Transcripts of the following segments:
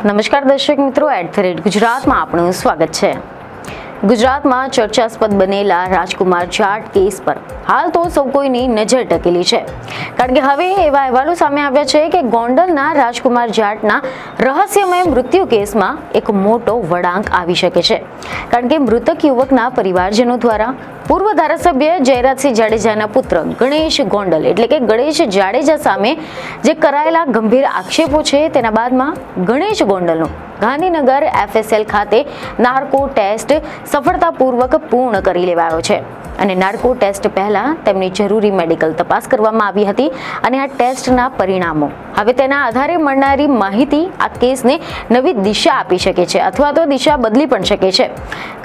નમસ્કાર દર્શક મિત્રો, @ગુજરાતમાં આપનું સ્વાગત છે। ગુજરાતમાં ચર્ચાસ્પદ બનેલા રાજકુમાર જાટ કેસ પર હાલ તો સૌ કોઈની નજર ટકેલી છે, કારણ કે હવે એવા અહેવાલો સામે આવ્યા છે કે ગોંડલના રાજકુમાર જાટના રહસ્યમય મૃત્યુ કેસમાં એક મોટો વળાંક આવી શકે છે, કારણ કે મૃતક યુવકના પરિવારજનો દ્વારા પૂર્વ ધારાસભ્ય જયરાજસિંહ જાડેજાના પુત્ર ગણેશ ગોંડલ એટલે કે ગણેશ જાડેજા સામે જે કરાયેલા ગંભીર આક્ષેપો છે તેના બાદમાં ગણેશ ગોંડલનો ગાંધીનગર FSL ખાતે નાર્કો ટેસ્ટ સફળતાપૂર્વક પૂર્ણ કરી લેવાયો છે અને નાર્કો ટેસ્ટ પહેલા તેમની જરૂરી મેડિકલ તપાસ કરવામાં આવી હતી અને આ ટેસ્ટના પરિણામો હવે તેના આધારે મળનારી માહિતી આ કેસને નવી દિશા આપી શકે છે અથવા તો દિશા બદલી પણ શકે છે।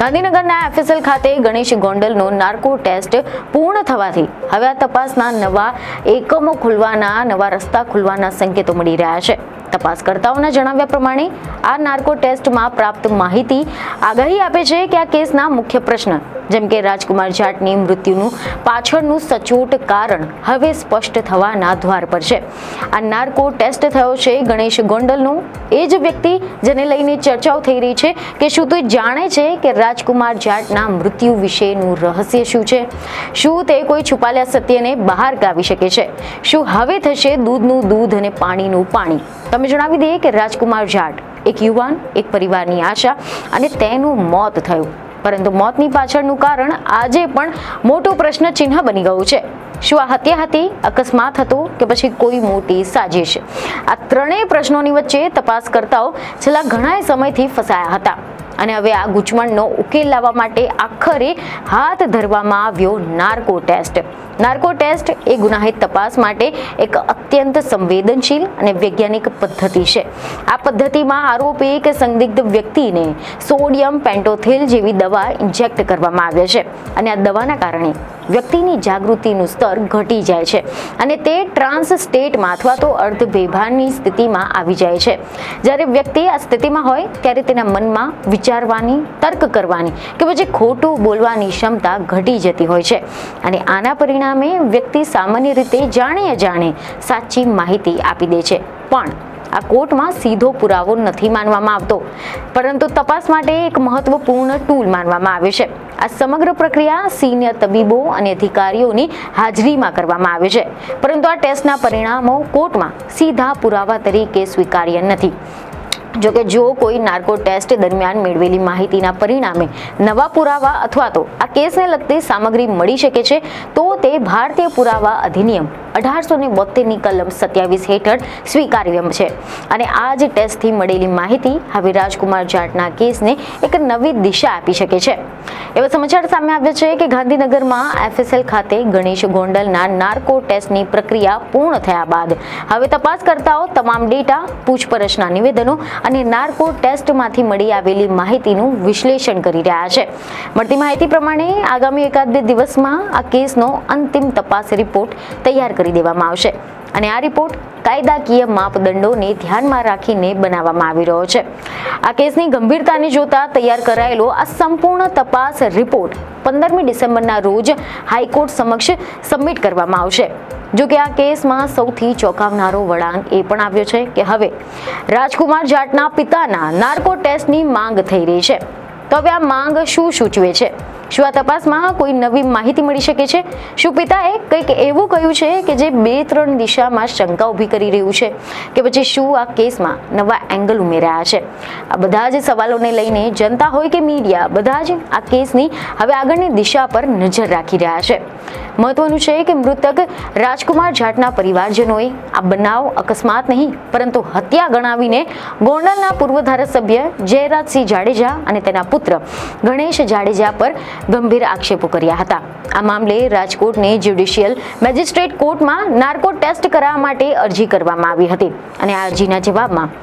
ગાંધીનગરના FSL ખાતે ગણેશ ગોંડલનો નાર્કો ટેસ્ટ પૂર્ણ થવાથી હવે આ તપાસના નવા એકમો ખુલવાના, નવા રસ્તા ખુલવાના સંકેતો મળી રહ્યા છે। તપાસકર્તાઓના જણાવ્યા પ્રમાણે આ નાર્કો ટેસ્ટમાં પ્રાપ્ત માહિતી આગાહી આપે છે કે આ કેસના મુખ્ય પ્રશ્ન જેમ કે રાજકુમાર જાટની મૃત્યુનું પાછળનું સચોટ કારણ હવે સ્પષ્ટ થવાના દ્વાર પર છે। આ નાર્કો ટેસ્ટ થયો છે ગણેશ ગોંડલનો, એ જ વ્યક્તિ જેને લઈને ચર્ચાઓ થઈ રહી છે કે શું તે જાણે છે કે રાજકુમાર જાટના મૃત્યુ વિશેનું રહસ્ય શું છે, શું તે કોઈ છુપાયેલા સત્યને બહાર લાવી શકે છે, શું હવે થશે દૂધનું દૂધ અને પાણીનું પાણી। તમે જણાવી દઈએ કે રાજકુમાર જાટ એક યુવાન, એક પરિવારની આશા અને તેનું મોત થયું, પરંતુ મોતની પાછળનું કારણ આજે પણ મોટો પ્રશ્ન ચિહ્ન બની ગયું છે। શું આ હત્યા હતી, અકસ્માત હતો કે પછી કોઈ મોટી સાજિશ? આ ત્રણેય પ્રશ્નોની વચ્ચે તપાસકર્તાઓ છેલ્લા ઘણા સમયથી ફસાયા હતા અને હવે આ ગૂંચવણનો ઉકેલ લાવવા માટે આખરે હાથ ધરવામાં આવ્યો નાર્કો ટેસ્ટ। નાર્કો ટેસ્ટ એ ગુનાહિત તપાસ માટે એક અત્યંત સંવેદનશીલ અને વૈજ્ઞાનિક પદ્ધતિ છે। આ પદ્ધતિમાં આરોપી કે સંદિગ્ધ વ્યક્તિને સોડિયમ પેન્ટોથિલ જેવી દવા ઇન્જેક્ટ કરવામાં આવે છે અને આ દવાના કારણે વ્યક્તિની જાગૃતિનું સ્તર ઘટી જાય છે અને તે ટ્રાન્સ સ્ટેટમાં અથવા તો અર્ધબેભાનની સ્થિતિમાં આવી જાય છે। જ્યારે વ્યક્તિ આ સ્થિતિમાં હોય ત્યારે તેના મનમાં વિચારવાની, તર્ક કરવાની કે પછી ખોટું બોલવાની ક્ષમતા ઘટી જતી હોય છે અને આના પરિણામે વ્યક્તિ સામાન્ય રીતે જાણે અજાણે સાચી માહિતી આપી દે છે, પણ આ કોર્ટમાં સીધો પુરાવો નથી માનવામાં આવતો, પરંતુ તપાસ માટે એક મહત્વપૂર્ણ ટૂલ માનવામાં આવે છે। આ સમગ્ર પ્રક્રિયા સિનિયર તબીબો અને અધિકારીઓની હાજરીમાં કરવામાં આવે છે, પરંતુ આ ટેસ્ટના પરિણામો કોર્ટમાં સીધા પુરાવા તરીકે સ્વીકાર્ય નથી। જોકે જો કોઈ નાર્કો ટેસ્ટ દરમિયાન મેળવેલી માહિતીના પરિણામે નવા પુરાવા અથવા તો આ કેસને લગતી સામગ્રી મળી શકે છે તો તે ભારતીય પુરાવા અધિનિયમ 1872ની કલમ 27 હેઠળ સ્વીકાર્ય છે અને આ જ ટેસ્ટથી મળેલી માહિતી હવે રાજકુમાર જાટના કેસને એક નવી દિશા આપી શકે છે। એવા સમાચાર સામે આવ્યા છે કે ગાંધીનગરમાં FSL ખાતે ગણેશ ગોંડલના નાર્કો ટેસ્ટની પ્રક્રિયા પૂર્ણ થયા બાદ હવે તપાસકર્તાઓ તમામ ડેટા, પૂછપરછના નિવેદનો અને નાર્કો ટેસ્ટમાંથી મળી આવેલી માહિતીનું વિશ્લેષણ કરી રહ્યા છે। મળતી માહિતી પ્રમાણે આગામી એકાદ બે દિવસમાં આ કેસનો અંતિમ તપાસ રિપોર્ટ તૈયાર કરી દેવામાં આવશે અને આ રિપોર્ટ કાયદાકીય માપદંડોને ધ્યાનમાં રાખીને બનાવવામાં આવી રહ્યો છે। આ કેસની ગંભીરતાને જોતા તૈયાર કરાયેલો આ સંપૂર્ણ તપાસ રિપોર્ટ 15મી ડિસેમ્બરના રોજ હાઈકોર્ટ સમક્ષ સબમિટ કરવામાં આવશે। જો કે આ કેસમાં સૌથી ચોંકાવનારો વળાંક એ પણ આવ્યો છે કે હવે રાજકુમાર જાટના પિતાના નાર્કો ટેસ્ટની માંગ થઈ રહી છે। તો હવે આ માંગ શું સૂચવે છે? શું આ તપાસમાં કોઈ નવી માહિતી મળી શકે છે? શું પિતાએ કંઈક એવું કહ્યું છે કે જે 2-3 દિશામાં શંકા ઊભી કરી રહ્યું છે કે પછી શું આ કેસમાં નવા એંગલ ઉમેરાયા છે? આ બધા જ સવાલોને લઈને જનતા હોય કે મીડિયા બધા જ આ કેસની હવે આગળની દિશા પર નજર રાખી રહ્યા છે। મહત્વનું છે કે મૃતક રાજકુમાર જાટના પરિવારજનોએ આ બનાવ અકસ્માત નહીં પરંતુ હત્યા ગણાવીને ગોંડલના પૂર્વ ધારાસભ્ય જયરાજસિંહ જાડેજા અને તેના પુત્ર ગણેશ જાડેજા પર ગંભીર આક્ષેપો કર્યા હતા। આ મામલે રાજકોટની જ્યુડિશિયલ મેજિસ્ટ્રેટ કોર્ટમાં નાર્કો ટેસ્ટ કરાવવા માટે અરજી કરવામાં આવી હતી અને આ અરજીના જવાબમાં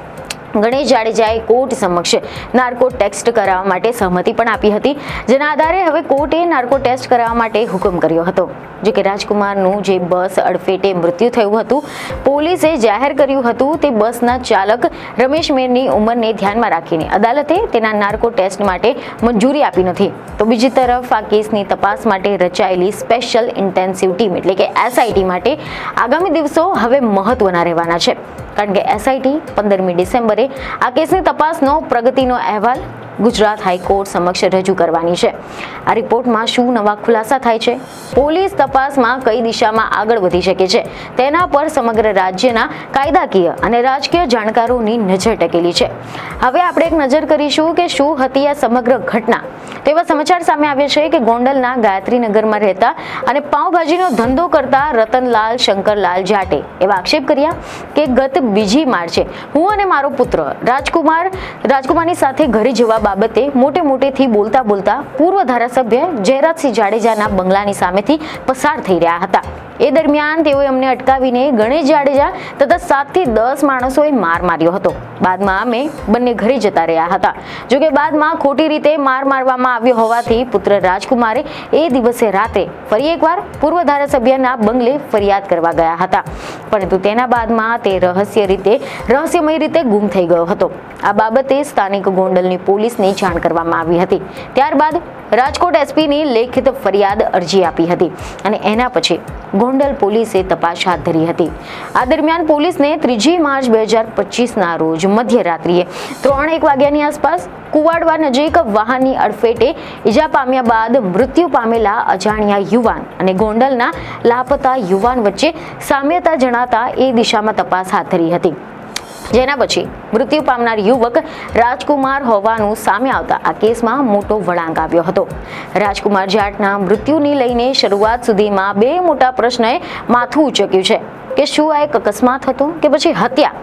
ગણેશ જાડેજાએ કોર્ટ સમક્ષ નાર્કો ટેસ્ટ કરાવવા માટે સહમતિ પણ આપી હતી, જેના આધારે હવે કોર્ટે નાર્કો ટેસ્ટ કરાવવા માટે હુકમ કર્યો હતો। જો કે રાજકુમારનું જે બસ અડફેટે મૃત્યુ થયું હતું, પોલીસે જાહેર કર્યું હતું તે બસના ચાલક રમેશ મેરની ઉંમરને ધ્યાનમાં રાખીને અદાલતે તેના નાર્કો ટેસ્ટ માટે મંજૂરી આપી નથી। તો બીજી તરફ આ કેસની તપાસ માટે રચાયેલી સ્પેશિયલ ઇન્ટેન્સિવ ટીમ એટલે કે SIT માટે આગામી દિવસો હવે મહત્વના રહેવાના છે, કારણ કે એસઆઈટી 15મી ડિસેમ્બરે આ કેસની તપાસનો પ્રગતિનો અહેવાલ ગુજરાત હાઈકોર્ટ સમક્ષ રજૂ કરવાની છે. આ રિપોર્ટમાં શું નવા ખુલાસા થાય છે, પોલીસ તપાસમાં કઈ દિશામાં આગળ વધી શકે છે, તેના પર સમગ્ર રાજ્યના કાયદાકીય અને રાજકીય જાણકારોની નજર ટકેલી છે. હવે આપણે એક નજર કરીશું કે શું હતી આ સમગ્ર ઘટના. તેવા સમાચાર સામે આવ્યા છે કે ગોંડલના ગાયત્રીનગરમાં રહેતા અને પાઉંભાજીનો ધંધો કરતા રતનલાલ શંકરલાલ જાટે એવા આક્ષેપ કર્યા કે ગત 2 માર્ચે હું અને મારો પુત્ર રાજકુમારની સાથે ઘરે જવા બાબતે મોટેથી બોલતા પૂર્વ ધારાસભ્ય જયરાજસિંહ જાડેજાના બંગલાની સામેથી પસાર થઈ રહ્યા હતા. એ દરમિયાન તેઓએ અમને અટકાવીને ગણેશ જાડેજા તથા 7 થી 10 માણસોએ માર માર્યો હતો. બાદમાં અમે બંને ઘરે જતા રહ્યા હતા. જોકે બાદમાં ખોટી રીતે માર મારવામાં આવ્યો હોવાથી પુત્ર રાજકુમારે એ દિવસે રાત્રે ફરી એકવાર પૂર્વ ધારાસભ્યના બંગલે ફરિયાદ કરવા ગયા હતા, પરંતુ તેના બાદમાં તે રહસ્યમય રીતે ગુમ થઈ ગયો હતો. આ બાબતે સ્થાનિક ગોંડલની પોલીસને જાણ કરવામાં આવી હતી. ત્યારબાદ રાજકોટ એસપીની લેખિત ફરિયાદ અરજી આપી હતી અને એના પછી ગોંડલ પોલીસે તપાસ હાથ ધરી હતી. આ દરમિયાન પોલીસને 3 માર્ચ 2025ના રોજ મધ્યરાત્રિએ 3:01 વાગ્યાની આસપાસ કુવાડવા નજીક વાહનની અડફેટે ઈજા પામ્યા બાદ મૃત્યુ પામેલા અજાણ્યા યુવાન અને ગોંડલના લાપતા યુવાન વચ્ચે સામ્યતા જણાતા એ દિશામાં તપાસ હાથ ધરી હતી. જેના પછી મૃત્યુ પામનાર યુવક રાજકુમાર હોવાનું સામે આવતા આ કેસમાં મોટો વળાંક આવ્યો હતો. રાજકુમાર જાટના મૃત્યુને લઈને શરૂઆત સુધીમાં 2 મોટા પ્રશ્નએ માથું ઉંચક્યું છે કે શું આ એક અકસ્માત હતો કે પછી હત્યા.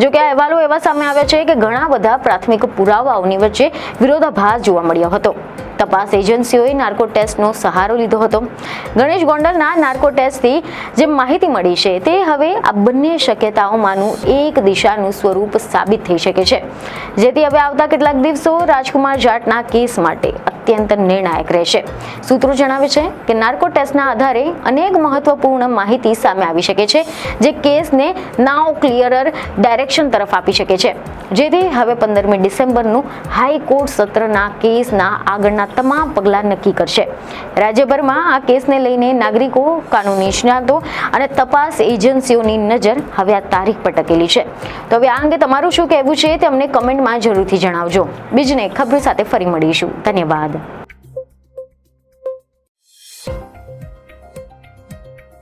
જો કે આ અહેવાલો એવા સામે આવ્યા છે કે ઘણા બધા પ્રાથમિક પુરાવાઓની વચ્ચે વિરોધાભાસ જોવા મળ્યો હતો. તપાસ એજન્સીઓએ નાર્કો ટેસ્ટનો સહારો લીધો હતો. ગણેશ ગોંડલના નાર્કો ટેસ્ટથી જે માહિતી મળી છે તે હવે આ બંને શક્યતાઓમાંનું એક દિશાનું સ્વરૂપ સાબિત થઈ શકે છે, જેથી હવે આવતા કેટલાક દિવસો રાજકુમાર જાટના કેસ માટે અત્યંત નિર્ણાયક રહેશે. સૂત્રો જણાવે છે કે નાર્કો ટેસ્ટના આધારે અનેક મહત્વપૂર્ણ માહિતી સામે આવી શકે છે, જે કેસને નાવ ક્લિયરર ડાયરેક્શન તરફ આપી શકે છે, જેથી હવે 15મી ડિસેમ્બરનું હાઈકોર્ટ સત્રના કેસના આગળના તમામ પગલાં નક્કી કરશે. રાજ્યભરમાં આ કેસને લઈને નાગરિકો, કાનૂની નિષ્ણાતો અને તપાસ એજન્સીઓની નજર હવે આ તારીખ પર ટકેલી છે. તો હવે આ અંગે તમારું શું કહેવું છે તે અમને કમેન્ટમાં જરૂરથી જણાવજો. બીજને ખબર સાથે ફરી મળીશું. ધન્યવાદ.